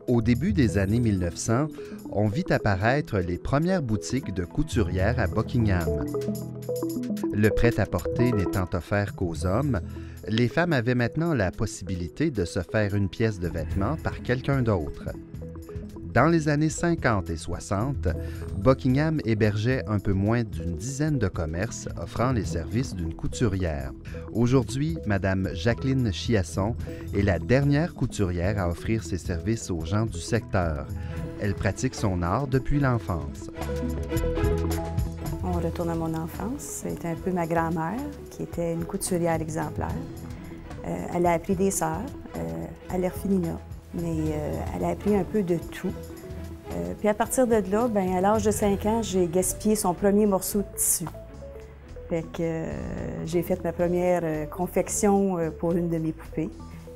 Au début des années 1900, on vit apparaître les premières boutiques de couturières à Buckingham. Le prêt-à-porter n'étant offert qu'aux hommes, les femmes avaient maintenant la possibilité de se faire une pièce de vêtement par quelqu'un d'autre. Dans les années 50 et 60, Buckingham hébergeait un peu moins d'une dizaine de commerces offrant les services d'une couturière. Aujourd'hui, Mme Jacqueline Chiasson est la dernière couturière à offrir ses services aux gens du secteur. Elle pratique son art depuis l'enfance. On retourne à mon enfance. C'était un peu ma grand-mère, qui était une couturière exemplaire. Elle a appris des sœurs, à l'orphelinat, mais elle a appris un peu de tout. Puis à partir de là, à l'âge de 5 ans, j'ai gaspillé son premier morceau de tissu. Fait que j'ai fait ma première confection pour une de mes poupées.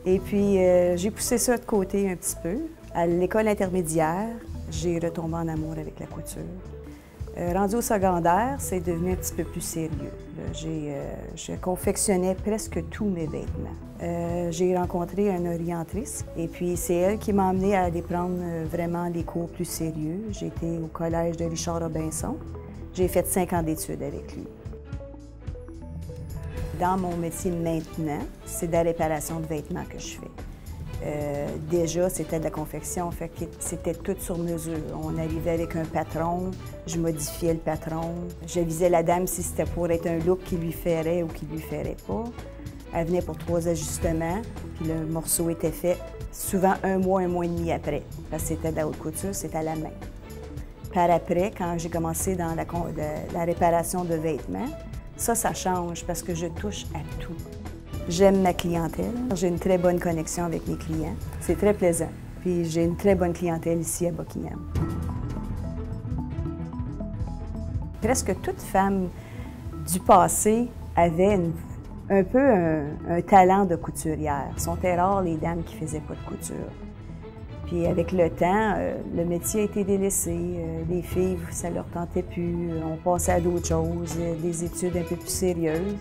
Et puis j'ai poussé ça de côté un petit peu. À l'école intermédiaire, j'ai retombé en amour avec la couture. Rendu au secondaire, c'est devenu un petit peu plus sérieux. Je confectionnais presque tous mes vêtements. J'ai rencontré une orientrice et puis c'est elle qui m'a amenée à aller prendre vraiment des cours plus sérieux. J'ai été au collège de Richard Robinson. J'ai fait 5 ans d'études avec lui. Dans mon métier maintenant, c'est de la réparation de vêtements que je fais. Déjà, c'était de la confection, fait que c'était tout sur mesure. On arrivait avec un patron, je modifiais le patron. J'avisais la dame si c'était pour être un look qui lui ferait ou qui lui ferait pas. Elle venait pour 3 ajustements, puis le morceau était fait souvent un mois et demi après, parce que c'était de la haute couture, c'était à la main. Par après, quand j'ai commencé dans la réparation de vêtements, ça change parce que je touche à tout. J'aime ma clientèle. J'ai une très bonne connexion avec mes clients. C'est très plaisant. Puis j'ai une très bonne clientèle ici à Buckingham. Presque toute femme du passé avait un peu un talent de couturière. Sont rares les dames qui ne faisaient pas de couture. Puis avec le temps, le métier a été délaissé. Les filles, ça ne leur tentait plus. On passait à d'autres choses, des études un peu plus sérieuses.